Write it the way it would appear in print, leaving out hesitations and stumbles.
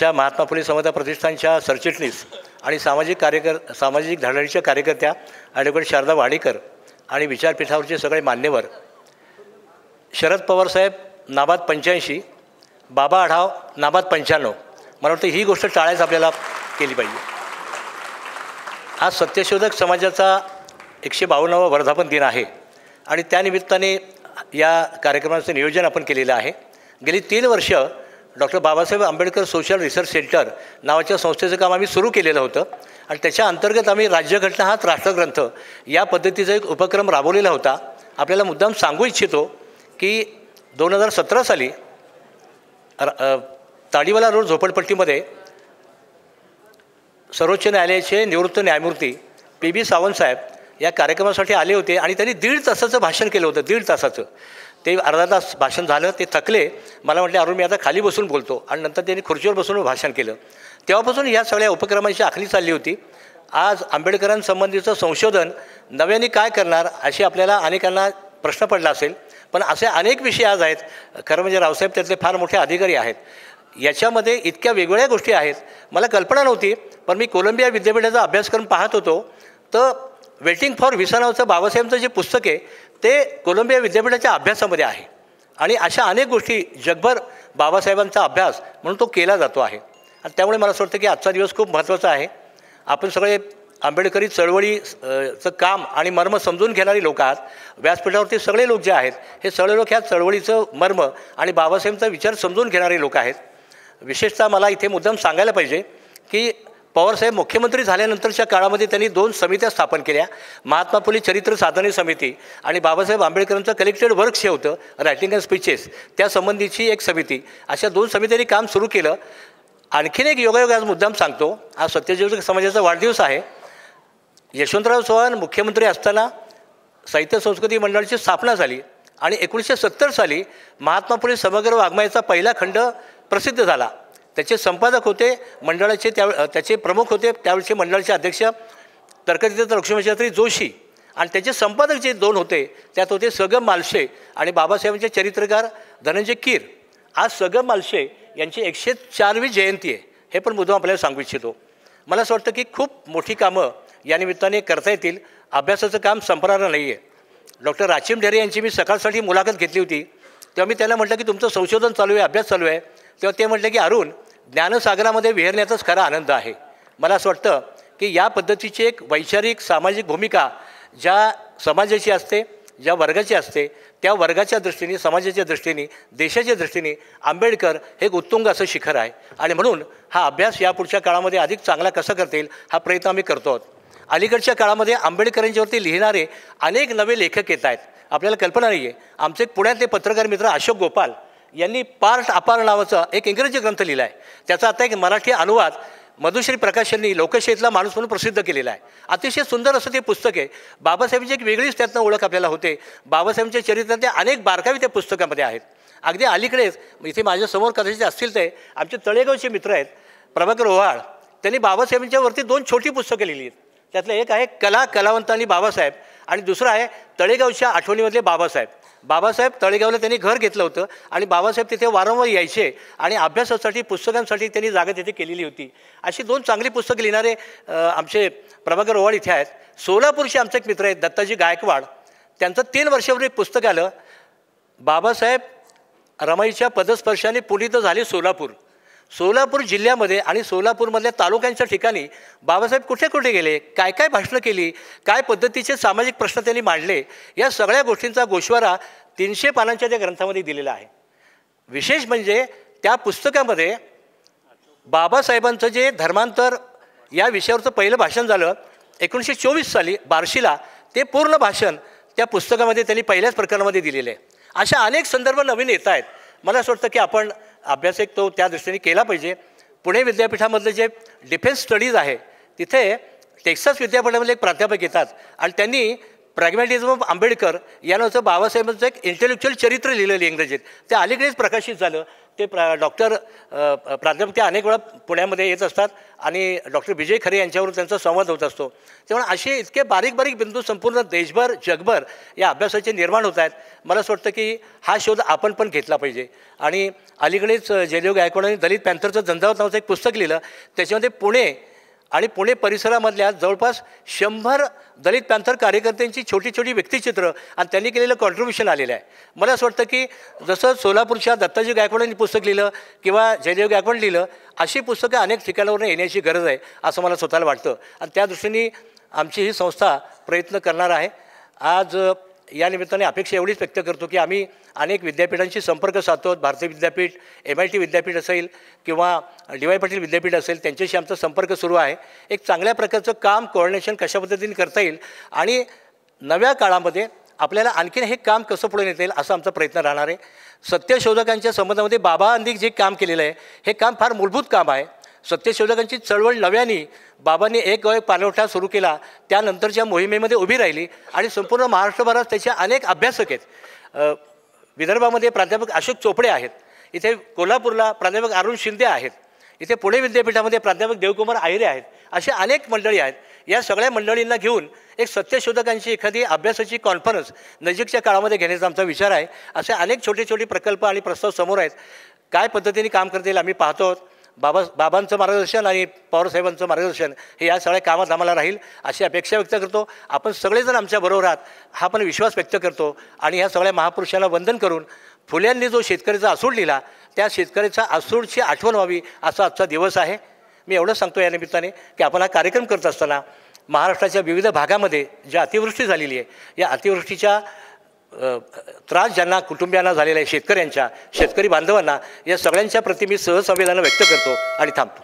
महात्मा फुले समता प्रतिष्ठानच्या सरचिटणीस आणि सामाजिक धडाडीच्या कार्यकर्त्या ॲडव्होकेट शारदा वाडेकर आणि विचारपीठावरचे सगळे मान्यवर, शरद पवार साहेब नाबाद 85, बाबा आढाव नाबाद 95, मला वाटतं ही गोष्ट टाळायच आपल्याला केली पाहिजे. आज सत्यशोधक समाजाचा 152वा वर्धापन दिन आहे आणि त्यानिमित्ताने या कार्यक्रमाचं नियोजन आपण केलेलं आहे. गेली 3 वर्ष doctor Babasaheb Ambedkar social research centre नावाच्या संस्थेचं काम आम्ही सुरू केलेलं होतं आणि त्याच्या अंतर्गत आम्ही राज्यघटना हाच राष्ट्रग्रंथ या पद्धतीचा एक उपक्रम राबवलेला होता. आपल्याला मुद्दाम सांगू इच्छितो की 2017 साली ताडीवाला रोड झोपडपट्टीमध्ये सर्वोच्च न्यायालयाचे निवृत्त न्यायमूर्ती PB सावंत साहेब या कार्यक्रमासाठी आले होते आणि त्यांनी 1.5 तासाचं भाषण केलं होतं. 1.5 तासाचं ते अर्धा तास भाषण झालं, ते थकले. मला म्हटले अरुण मी आता खाली बसून बोलतो आणि नंतर त्यांनी खुर्चीवर बसून भाषण केलं. तेव्हापासून या सगळ्या उपक्रमांची आखणी चालली होती. आज आंबेडकरांसंबंधीचं संशोधन नव्याने काय करणार अशी आपल्याला अनेकांना प्रश्न पडला असेल, पण असे अनेक विषय आज आहेत. खरं म्हणजे रावसाहेब त्यातले फार मोठे अधिकारी आहेत. याच्यामध्ये इतक्या वेगवेगळ्या गोष्टी आहेत, मला कल्पना नव्हती. पण मी कोलंबिया विद्यापीठाचा अभ्यासक्रम पाहत होतो तर वेटिंग फॉर व्हिसा नावाचं बाबासाहेबांचं जे पुस्तक आहे ते कोलंबिया विद्यापीठाच्या अभ्यासामध्ये आहे आणि अशा अनेक गोष्टी जगभर बाबासाहेबांचा अभ्यास म्हणून तो केला जातो आहे. आणि त्यामुळे मला असं वाटतं की आजचा दिवस खूप महत्त्वाचा आहे. आपण सगळे आंबेडकरी चळवळीचं काम आणि मर्म समजून घेणारी लोक आहात. व्यासपीठावरती सगळे लोक जे आहेत हे सगळे लोक ह्या चळवळीचं मर्म आणि बाबासाहेबांचा विचार समजून घेणारे लोक आहेत. विशेषतः मला इथे मुद्दाम सांगायला पाहिजे की पवारसाहेब मुख्यमंत्री झाल्यानंतरच्या काळामध्ये त्यांनी 2 समित्या स्थापन केल्या. महात्मा फुले चरित्र साधने समिती आणि बाबासाहेब आंबेडकरांचं कलेक्टेड वर्क्स जे होतं रायटिंग अँड स्पीचेस त्यासंबंधीची एक समिती, अशा 2 समित्यांनी काम सुरू केलं. आणखीन एक योगायोग आज मुद्दाम सांगतो. आज सत्यशोधक समाजाचा वाढदिवस आहे. यशवंतराव चव्हाण मुख्यमंत्री असताना साहित्य संस्कृती मंडळाची स्थापना झाली आणि 1970 साली महात्मा फुले समग्र वाङ्मयाचा पहिला खंड प्रसिद्ध झाला. त्याचे संपादक होते मंडळाचे, त्याचे प्रमुख होते त्यावेळचे मंडळाचे अध्यक्ष तर्कतीर्थ लक्ष्मणशास्त्री जोशी आणि त्याचे संपादक जे 2 होते त्यात होते सगम मालशे आणि बाबासाहेबांचे चरित्रकार धनंजय कीर. आज सगम मालशे यांची 104वी जयंती आहे, हे पण मुद्दाम आपल्याला सांगू इच्छितो. मला असं वाटतं की खूप मोठी कामं या निमित्ताने करता येतील. अभ्यासाचं काम संपणारं नाही आहे. डॉक्टर राचिम ढेरे यांची मी सकाळसाठी मुलाखत घेतली होती तेव्हा मी त्यांना म्हटलं की तुमचं संशोधन चालू आहे, अभ्यास चालू आहे. तेव्हा ते म्हटलं की अरुण, ज्ञानसागरामध्ये विहरण्याचाच खरा आनंद आहे. मला असं वाटतं की या पद्धतीची एक वैचारिक सामाजिक भूमिका ज्या समाजाची असते, ज्या वर्गाची असते, त्या वर्गाच्या दृष्टीने, समाजाच्या दृष्टीने, देशाच्या दृष्टीने आंबेडकर हे एक उत्तुंग असं शिखर आहे. आणि म्हणून हा अभ्यास यापुढच्या काळामध्ये अधिक चांगला कसा करता येईल हा प्रयत्न आम्ही करतो आहोत. अलीकडच्या काळामध्ये आंबेडकरांच्यावरती लिहिणारे अनेक नवे लेखक येत आहेत, आपल्याला कल्पना नाही आहे. आमचे पुण्यातले पत्रकार मित्र अशोक गोपाल यांनी पार्ट अपार नावाचा एक इंग्रजी ग्रंथ लिहिला आहे. त्याचा आता एक मराठी अनुवाद मधुश्री प्रकाश यांनी लोकशाहीतला माणूस म्हणून प्रसिद्ध केलेला आहे. अतिशय सुंदर असं ते पुस्तक आहे. बाबासाहेबांची एक वेगळीच त्यातनं ओळख आपल्याला होते. बाबासाहेबांच्या चरित्रातले अनेक बारकावे त्या पुस्तकामध्ये आहेत. अगदी अलीकडेच इथे माझ्यासमोर कदाचित असतील ते आमचे तळेगावचे मित्र आहेत प्रभाकर ओव्हाळ, त्यांनी बाबासाहेबांच्यावरती 2 छोटी पुस्तकं लिहिली आहेत. त्यातलं एक आहे कला, कलावंत आणि बाबासाहेब आणि दुसरं आहे तळेगावच्या आठवणीमधले बाबासाहेब. बाबासाहेब तळेगावला त्यांनी घर घेतलं होतं आणि बाबासाहेब तिथे वारंवार यायचे आणि अभ्यासासाठी, पुस्तकांसाठी त्यांनी जागा तिथे केलेली होती. अशी 2 चांगली पुस्तकं लिहिणारे आमचे प्रभाकर ओव्हाळ इथे आहेत. सोलापूरचे आमचे एक मित्र आहेत दत्ताजी गायकवाड, त्यांचं 3 वर्षापूर्वी एक पुस्तक आलं, बाबासाहेब रमाईच्या पदस्पर्शाने पुनीत झाले सोलापूर. सोलापूर जिल्ह्यामध्ये आणि सोलापूरमधल्या तालुक्यांच्या ठिकाणी बाबासाहेब कुठे कुठे गेले, काय काय भाषणं केली, काय पद्धतीचे सामाजिक प्रश्न त्यांनी मांडले, या सगळ्या गोष्टींचा गोषवारा 300 पानांच्या त्या ग्रंथामध्ये दिलेला आहे. विशेष म्हणजे त्या पुस्तकामध्ये बाबासाहेबांचं जे धर्मांतर या विषयावरचं पहिलं भाषण झालं 1924 साली बार्शीला, ते पूर्ण भाषण त्या पुस्तकामध्ये त्यांनी पहिल्याच प्रकरणामध्ये दिलेलं आहे. अशा अनेक संदर्भ नवीन येत आहेत. मला असं वाटतं की आपण अभ्यास एक तो त्या दृष्टीने केला पाहिजे. पुणे विद्यापीठामधलं जे डिफेन्स स्टडीज आहे तिथे टेक्सास विद्यापीठामधले एक प्राध्यापक येतात आणि त्यांनी प्रॅग्मॅटिझम ऑफ आंबेडकर या नावाचं बाबासाहेबांचं एक इंटेलेक्च्युअल चरित्र लिहिलेलं इंग्रजीत, ते अलीकडेच प्रकाशित झालं. ते डॉक्टर प्राध्यापक ते अनेक वेळा पुण्यामध्ये येत असतात आणि डॉक्टर विजय खरे यांच्यावर त्यांचा संवाद होत असतो. त्यामुळे असे इतके बारीक बारीक बिंदू संपूर्ण देशभर जगभर या अभ्यासाचे निर्माण होत आहेत. मला असं वाटतं की हा शोध आपण पण घेतला पाहिजे. आणि अलीकडेच जयदेव गायकवाडांनी दलित पॅन्थरचं झंझावात नावाचं एक पुस्तक लिहिलं. त्याच्यामध्ये पुणे आणि पुणे परिसरामधल्या जवळपास 100 दलित पॅन्थर कार्यकर्त्यांची छोटी छोटी व्यक्तिचित्र आणि त्यांनी केलेलं कॉन्ट्रीब्युशन आलेलं आहे. मला असं वाटतं की जसं सोलापूरच्या दत्ताजी गायकवाडांनी पुस्तक लिहिलं किंवा जयदेव गायकवाड लिहिलं, अशी पुस्तकं अनेक ठिकाणावरून येण्याची गरज आहे असं मला स्वतःला वाटतं. आणि त्या दृष्टीने आमची ही संस्था प्रयत्न करणार आहे. आज या निमित्ताने अपेक्षा एवढीच व्यक्त करतो की आम्ही अनेक विद्यापीठांशी संपर्क साधतो. भारतीय विद्यापीठ, MIT विद्यापीठ असेल किंवा DY पाटील विद्यापीठ असेल, त्यांच्याशी आमचा संपर्क सुरू आहे. एक चांगल्या प्रकारचं काम कोऑर्डिनेशन कशा पद्धतीने करता येईल आणि नव्या काळामध्ये आपल्याला आणखीन हे काम कसं पुढे नेता येईल असा आमचा प्रयत्न राहणार आहे. सत्यशोधकांच्या संबंधामध्ये बाबांनी जे काम केलेलं आहे हे काम फार मूलभूत काम आहे. सत्यशोधकांची चळवळ नव्याने बाबांनी एक पाणवठा सुरू केला, त्यानंतरच्या मोहिमेमध्ये उभी राहिली आणि संपूर्ण महाराष्ट्रभरात त्याचे अनेक अभ्यासक आहेत. विदर्भामध्ये प्राध्यापक अशोक चोपडे आहेत, इथे कोल्हापूरला प्राध्यापक अरुण शिंदे आहेत, इथे पुणे विद्यापीठामध्ये प्राध्यापक देवकुमार आहिरे आहेत. असे अनेक मंडळी आहेत. या सगळ्या मंडळींना घेऊन एक सत्यशोधकांची एखादी अभ्यासाची कॉन्फरन्स नजीकच्या काळामध्ये घेण्याचा आमचा विचार आहे. असे अनेक छोटे छोटे प्रकल्प आणि प्रस्ताव समोर आहेत. काय पद्धतीने काम करता येईल आम्ही पाहतो आहोत. बाबांचं मार्गदर्शन आणि पवारसाहेबांचं मार्गदर्शन हे या सगळ्या कामात आम्हाला राहील अशी अपेक्षा व्यक्त करतो. आपण सगळेजण आमच्याबरोबर आहात हा पण विश्वास व्यक्त करतो. आणि ह्या सगळ्या महापुरुषांना वंदन करून फुल्यांनी जो शेतकऱ्याचा असूड लिहिला त्या शेतकऱ्याचा असूडची आठवण व्हावी असा आजचा दिवस आहे. मी एवढंच सांगतो या निमित्ताने की आपण हा कार्यक्रम करत असताना महाराष्ट्राच्या विविध भागामध्ये ज्या अतिवृष्टी झालेली आहे या अतिवृष्टीच्या त्रास ज्यांना कुटुंबियांना झालेला आहे, शेतकऱ्यांच्या शेतकरी बांधवांना, या सगळ्यांच्या प्रति मी सहसंवेदना व्यक्त करतो आणि थांबतो.